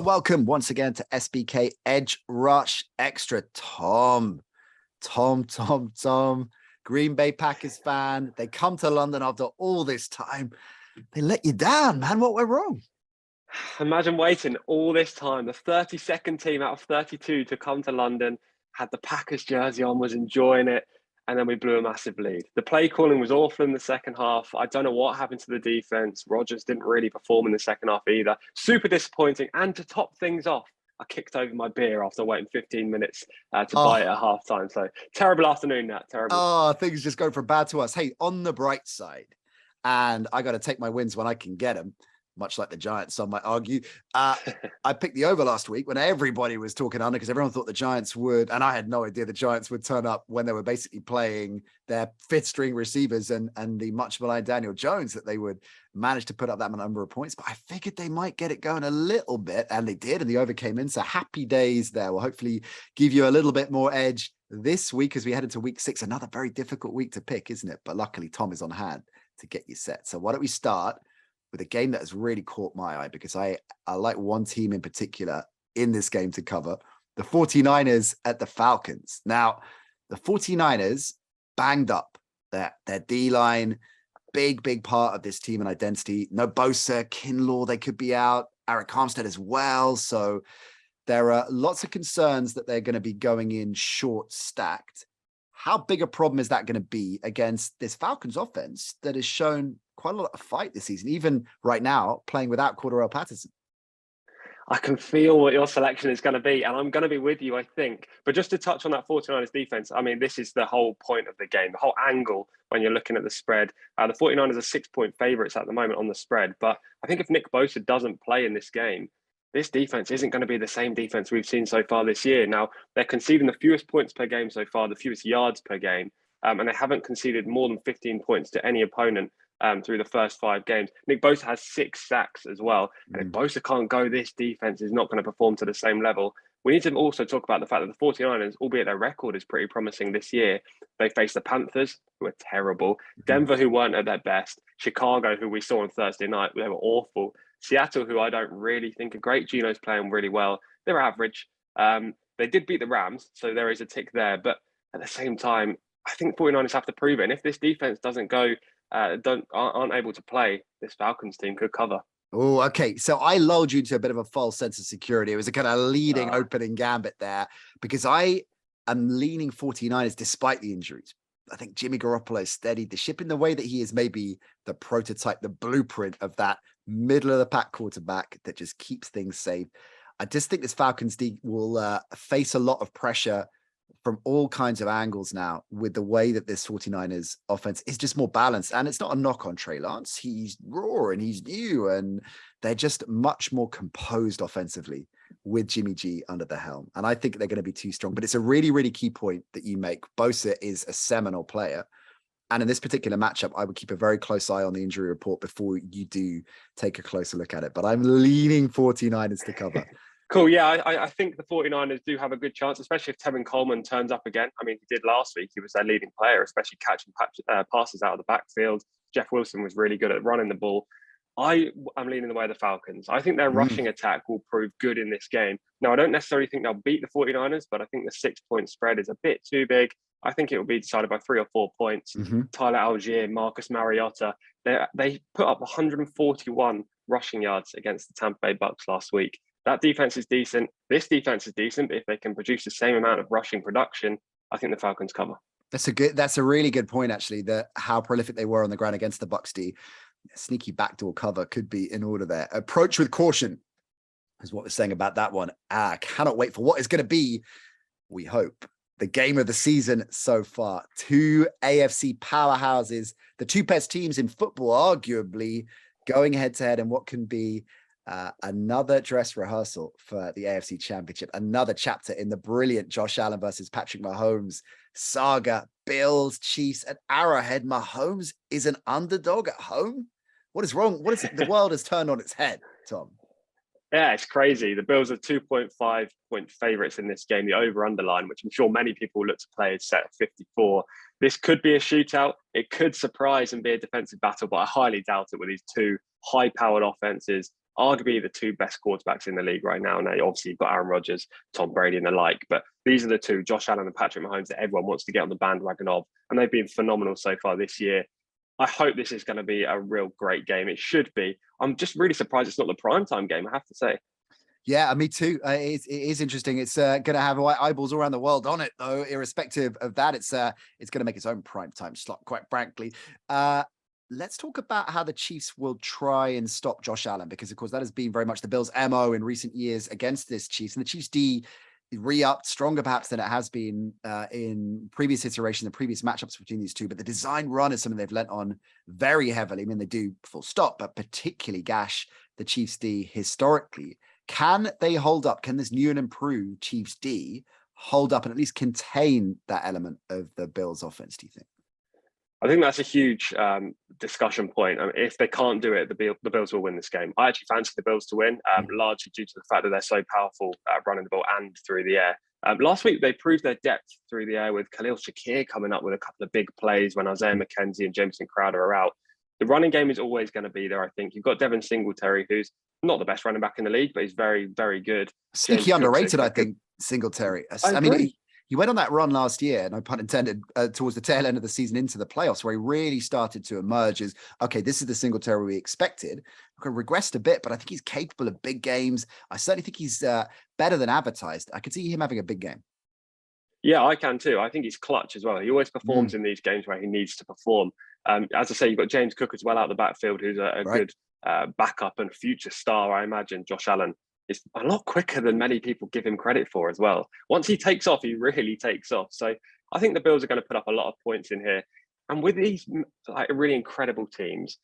welcome once again to SBK Edge Rush Extra. Tom, Green Bay Packers fan. They come to London after all this time. They let you down, man. What went wrong? Imagine waiting all this time. The 32nd team out of 32 to come to London, had the Packers jersey on, was enjoying it, and then we blew a massive lead. The play calling was awful in the second half. I don't know what happened to the defense. Rodgers didn't really perform in the second half either. Super disappointing. And to top things off, I kicked over my beer after waiting 15 minutes to buy it at halftime. So terrible afternoon, Nat. Terrible. Oh, things just go from bad to us. Hey, on the bright side, and I got to take my wins when I can get them, much like the Giants, some might argue. I picked the over last week when everybody was talking under because everyone thought the Giants would, and I had no idea the Giants would turn up when they were basically playing their fifth string receivers and the much maligned Daniel Jones, that they would manage to put up that number of points. But I figured they might get it going a little bit, and they did, and the over came in. So happy days there. We'll hopefully give you a little bit more edge this week as we head into week 6. Another very difficult week to pick, isn't it? But luckily Tom is on hand to get you set. So why don't we start with a game that has really caught my eye, because I like one team in particular in this game to cover, the 49ers at the Falcons. Now, the 49ers banged up their D-line, big part of this team and identity. No Bosa, Kinlaw, they could be out, Eric Armstead as well. So there are lots of concerns that they're going to be going in short stacked. How big a problem is that going to be against this Falcons offense that has shown quite a lot of fight this season, even right now, playing without Cordarrelle Patterson? I can feel what your selection is going to be, and I'm going to be with you, I think. But just to touch on that 49ers defense, I mean, this is the whole point of the game, the whole angle when you're looking at the spread. The 49ers are 6-point favorites at the moment on the spread. But I think if Nick Bosa doesn't play in this game, this defense isn't going to be the same defense we've seen so far this year. Now, they're conceding the fewest points per game so far, the fewest yards per game, and they haven't conceded more than 15 points to any opponent through the first 5 games. Nick Bosa has 6 sacks as well. And if Bosa can't go, this defense is not going to perform to the same level. We need to also talk about the fact that the 49ers, albeit their record is pretty promising this year, they face the Panthers, who are terrible, Denver, who weren't at their best, Chicago, who we saw on Thursday night, they were awful, Seattle, who I don't really think are great. Gino's playing really well. They're average. They did beat the Rams, so there is a tick there. But at the same time, I think 49ers have to prove it. And if this defense doesn't go, aren't able to play, this Falcons team could cover. Oh, okay. So I lulled you into a bit of a false sense of security. It was a kind of leading opening gambit there, because I am leaning 49ers despite the injuries. I think Jimmy Garoppolo steadied the ship in the way that he is maybe the prototype, the blueprint of that middle of the pack quarterback that just keeps things safe. I just think this Falcons team will face a lot of pressure from all kinds of angles now, with the way that this 49ers offense is just more balanced. And it's not a knock on Trey Lance. He's raw and he's new, and they're just much more composed offensively with Jimmy G under the helm. And I think they're going to be too strong. But it's a really, really key point that you make. Bosa is a seminal player. And in this particular matchup, I would keep a very close eye on the injury report before you do take a closer look at it. But I'm leaning 49ers to cover. Cool. Yeah, I think the 49ers do have a good chance, especially if Tevin Coleman turns up again. I mean, he did last week. He was their leading player, especially catching passes out of the backfield. Jeff Wilson was really good at running the ball. I am leaning the way of the Falcons. I think their rushing attack will prove good in this game. Now, I don't necessarily think they'll beat the 49ers, but I think the 6-point spread is a bit too big. I think it will be decided by 3 or 4 points. Tyler Algier, Marcus Mariota, they put up 141 rushing yards against the Tampa Bay Bucks last week. That defense is decent. This defense is decent. But if they can produce the same amount of rushing production, I think the Falcons cover. That's a really good point, actually, that how prolific they were on the ground against the Bucks D. Sneaky backdoor cover could be in order there. Approach with caution is what we're saying about that one. Cannot wait for what is going to be, we hope, the game of the season so far. 2 AFC powerhouses, the 2 best teams in football, arguably, going head to head in what can be another dress rehearsal for the AFC Championship, another chapter in the brilliant Josh Allen versus Patrick Mahomes saga. Bills, Chiefs at Arrowhead. Mahomes is an underdog at home. What is wrong? What is it? The world has turned on its head, Tom. Yeah, it's crazy. The Bills are 2.5 point favourites in this game. The over-under line, which I'm sure many people will look to play, is set at 54. This could be a shootout. It could surprise and be a defensive battle, but I highly doubt it with these 2 high-powered offenses. arguably the two best quarterbacks in the league right now. Now, obviously, you've got Aaron Rodgers, Tom Brady, and the like, but these are the two, Josh Allen and Patrick Mahomes, that everyone wants to get on the bandwagon of, and they've been phenomenal so far this year. I hope this is going to be a real great game. It should be. I'm just really surprised it's not the primetime game, I have to say. Yeah, me too. It is interesting. It's going to have eyeballs all around the world on it, though. Irrespective of that, it's going to make its own primetime slot, quite frankly. Let's talk about how the Chiefs will try and stop Josh Allen, because, of course, that has been very much the Bills' MO in recent years against this Chiefs. And the Chiefs' D re-upped, stronger perhaps than it has been in previous iterations and previous matchups between these two. But the design run is something they've lent on very heavily. I mean, they do full stop, but particularly gash the Chiefs' D historically. Can they hold up? Can this new and improved Chiefs D hold up and at least contain that element of the Bills offense, do you think? I think that's a huge discussion point. I mean, if they can't do it, the Bills will win this game. I actually fancy the Bills to win, largely due to the fact that they're so powerful at running the ball and through the air. Last week, they proved their depth through the air with Khalil Shakir coming up with a couple of big plays when Isaiah McKenzie and Jameson Crowder are out. The running game is always going to be there, I think. You've got Devin Singletary, who's not the best running back in the league, but he's very, very good. Sneaky underrated, I think, Singletary. I mean, he went on that run last year, no pun intended, towards the tail end of the season into the playoffs, where he really started to emerge as, okay, this is the Singletary we expected. Regressed a bit, but I think he's capable of big games. I certainly think he's better than advertised. I could see him having a big game. Yeah, I can too. I think he's clutch as well. He always performs in these games where he needs to perform. As I say, you've got James Cook as well out the backfield, who's a good backup and future star, I imagine. Josh Allen is a lot quicker than many people give him credit for as well. Once he takes off, he really takes off. So I think the Bills are going to put up a lot of points in here. And with these really incredible teams,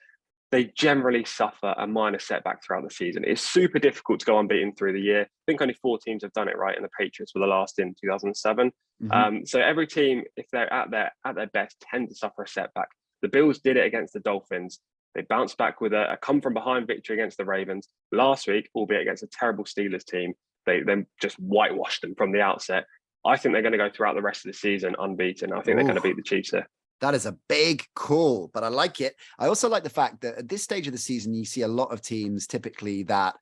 they generally suffer a minor setback throughout the season. It's super difficult to go unbeaten through the year. I think only 4 teams have done it, right? And the Patriots were the last in 2007. So every team, if they're at their best, tend to suffer a setback. The Bills did it against the Dolphins. They bounced back with a come-from-behind victory against the Ravens. Last week, albeit against a terrible Steelers team, they then just whitewashed them from the outset. I think they're going to go throughout the rest of the season unbeaten. I think they're going to beat the Chiefs there. That is a big call, but I like it. I also like the fact that at this stage of the season, you see a lot of teams typically that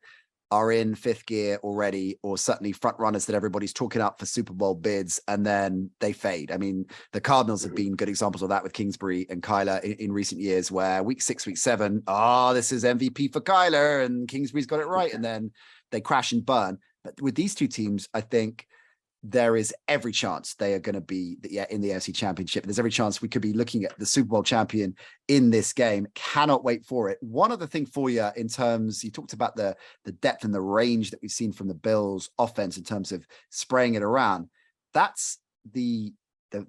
are in fifth gear already, or certainly front runners that everybody's talking up for Super Bowl bids, and then they fade. I mean, the Cardinals have been good examples of that with Kingsbury and Kyler in recent years, where week 6, week 7, this is MVP for Kyler, and Kingsbury's got it right, and then they crash and burn. But with these two teams, I think there is every chance they are going to be in the AFC Championship. There's every chance we could be looking at the Super Bowl champion in this game. Cannot wait for it. One other thing for you in terms, you talked about the depth and the range that we've seen from the Bills offense in terms of spraying it around. That's the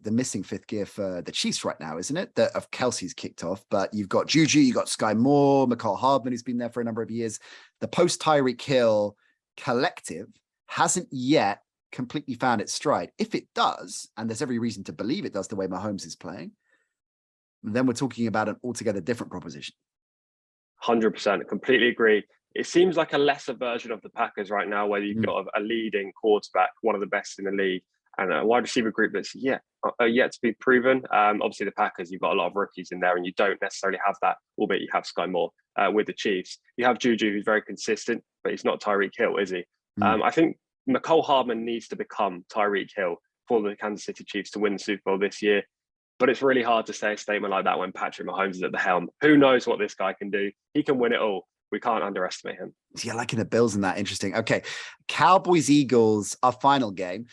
missing fifth gear for the Chiefs right now, isn't it? That of Kelsey's kicked off, but you've got Juju, you've got Sky Moore, McCall Hardman, who's been there for a number of years. The post Tyreek Hill collective hasn't yet completely found its stride. If it does, and there's every reason to believe it does the way Mahomes is playing, then we're talking about an altogether different proposition. 100%, completely agree. It seems like a lesser version of the Packers right now, where you've got a leading quarterback, one of the best in the league, and a wide receiver group that's yet to be proven. Obviously, the Packers, you've got a lot of rookies in there, and you don't necessarily have that, albeit you have Sky Moore with the Chiefs. You have Juju, who's very consistent, but he's not Tyreek Hill, is he? I think McCall Hardman needs to become Tyreek Hill for the Kansas City Chiefs to win the Super Bowl this year. But it's really hard to say a statement like that when Patrick Mahomes is at the helm. Who knows what this guy can do? He can win it all. We can't underestimate him. Yeah, liking the Bills in that. Interesting. Okay. Cowboys-Eagles, our final game.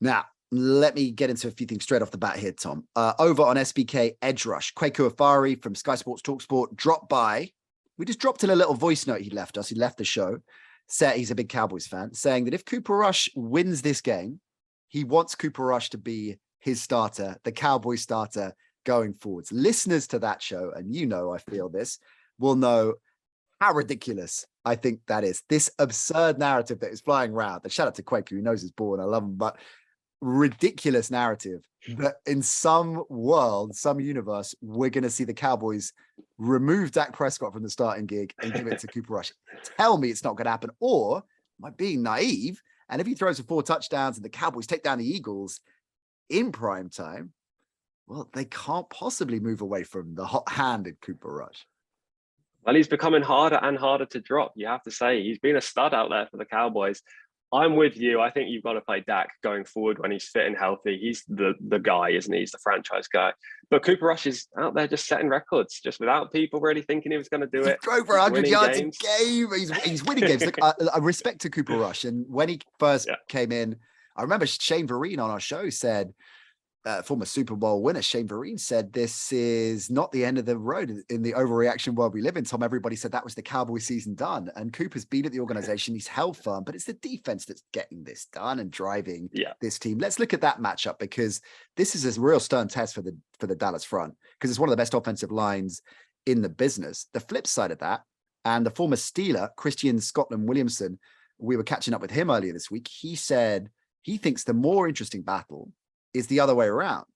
Now, let me get into a few things straight off the bat here, Tom. Over on SBK Edge Rush, Kwaku Afari from Sky Sports TalkSport dropped by. We just dropped in a little voice note he left us. He left the show. Said he's a big Cowboys fan, saying that if Cooper Rush wins this game, he wants Cooper Rush to be his starter, the Cowboys starter going forwards. Listeners to that show, and I feel this, will know how ridiculous I think that is. This absurd narrative that is flying around. And shout out to Kwaku, who knows his ball, and I love him, but ridiculous narrative that in some world, some universe, we're going to see the Cowboys remove Dak Prescott from the starting gig and give it to Cooper Rush. Tell me it's not going to happen. Or am I being naive? And if he throws for 4 touchdowns and the Cowboys take down the Eagles in prime time, well, they can't possibly move away from the hot-handed Cooper Rush. Well, he's becoming harder and harder to drop. You have to say he's been a stud out there for the Cowboys. I'm with you. I think you've got to play Dak going forward when he's fit and healthy. He's the guy, isn't he? He's the franchise guy. But Cooper Rush is out there just setting records, just without people really thinking he was going to do it. Throw for 100 yards a game. He's winning games. Look, I respect to Cooper Rush. And when he first came in, I remember Shane Vereen on our show said, former Super Bowl winner Shane Vereen said, this is not the end of the road in the overreaction world we live in. Tom, everybody said that was the Cowboy season done. And Cooper's been at the organization. He's held firm, but it's the defense that's getting this done and driving this team. Let's look at that matchup, because this is a real stern test for the Dallas front, because it's one of the best offensive lines in the business. The flip side of that, and the former Steeler, Christian Scotland Williamson, we were catching up with him earlier this week. He said he thinks the more interesting battle is the other way around,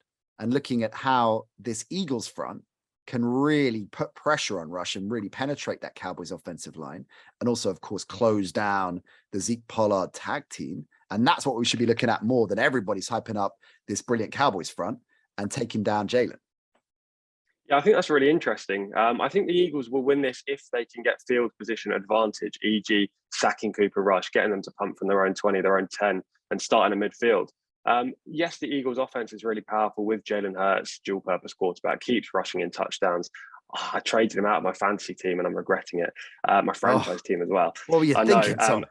and looking at how this Eagles front can really put pressure on Rush and really penetrate that Cowboys offensive line. And also, of course, close down the Zeke Pollard tag team. And that's what we should be looking at more than everybody's hyping up this brilliant Cowboys front and taking down Jalen. Yeah, I think that's really interesting. I think the Eagles will win this if they can get field position advantage, e.g. sacking Cooper Rush, getting them to punt from their own 20, their own 10, and starting a midfield. Yes, the Eagles' offense is really powerful with Jalen Hurts, dual-purpose quarterback, keeps rushing in touchdowns. Oh, I traded him out of my fantasy team and I'm regretting it. My franchise team as well. What were you thinking, Tom?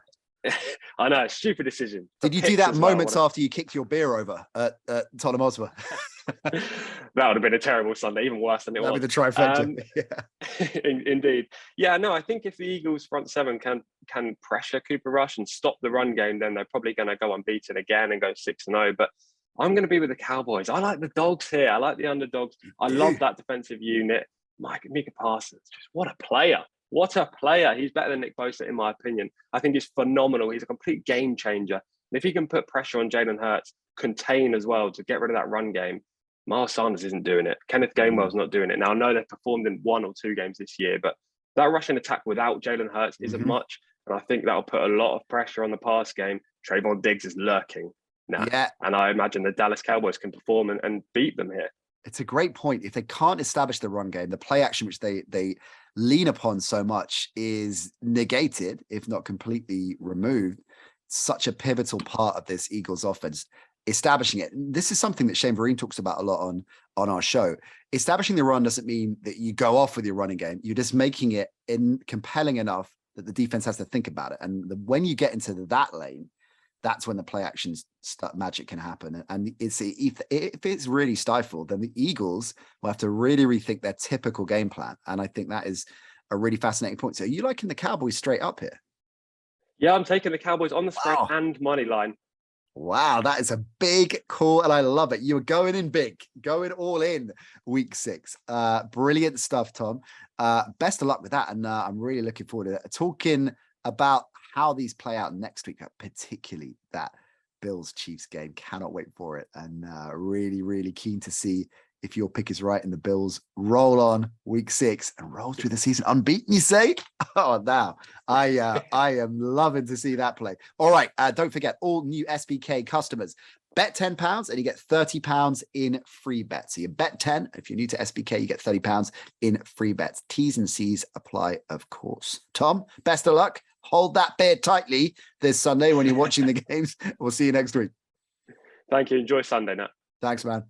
I know, stupid decision. Did you do that moments after you kicked your beer over at Tottenham Hotspur? That would have been a terrible Sunday, even worse than it was. That'd be the trifecta. Indeed. Yeah, no, I think if the Eagles front seven can pressure Cooper Rush and stop the run game, then they're probably going to go unbeaten again and go 6-0. But I'm going to be with the Cowboys. I like the dogs here. I like the underdogs. I love that defensive unit. Micah Parsons, just what a player. What a player. He's better than Nick Bosa, in my opinion. I think he's phenomenal. He's a complete game changer. And if he can put pressure on Jalen Hurts, contain as well to get rid of that run game, Miles Sanders isn't doing it. Kenneth Gainwell's not doing it. Now, I know they've performed in 1 or 2 games this year, but that rushing attack without Jalen Hurts isn't much. And I think that'll put a lot of pressure on the pass game. Trayvon Diggs is lurking now. Yeah. And I imagine the Dallas Cowboys can perform and beat them here. It's a great point. If they can't establish the run game, the play action, which they lean upon so much, is negated, if not completely removed. Such a pivotal part of this Eagles offense. Establishing it. This is something that Shane Vereen talks about a lot on our show. Establishing the run doesn't mean that you go off with your running game. You're just making it compelling enough that the defense has to think about it. And when you get into that lane, that's when the play actions magic can happen. And if it's really stifled, then the Eagles will have to really rethink their typical game plan. And I think that is a really fascinating point. So are you liking the Cowboys straight up here? Yeah, I'm taking the Cowboys on the spread and money line. Wow, that is a big call, and I love it. You're going in big, going all in week 6. Brilliant stuff, Tom. Best of luck with that, and I'm really looking forward to it. Talking about how these play out next week, particularly that Bills-Chiefs game. Cannot wait for it, and really, really keen to see if your pick is right and the Bills roll on week 6 and roll through the season unbeaten, you say? Oh, now I am loving to see that play. All right. Don't forget, all new SBK customers, bet £10 and you get £30 in free bets. So you bet 10. If you're new to SBK, you get £30 in free bets. T's and C's apply, of course. Tom, best of luck. Hold that beard tightly this Sunday when you're watching the games. We'll see you next week. Thank you. Enjoy Sunday, Nat. Thanks, man.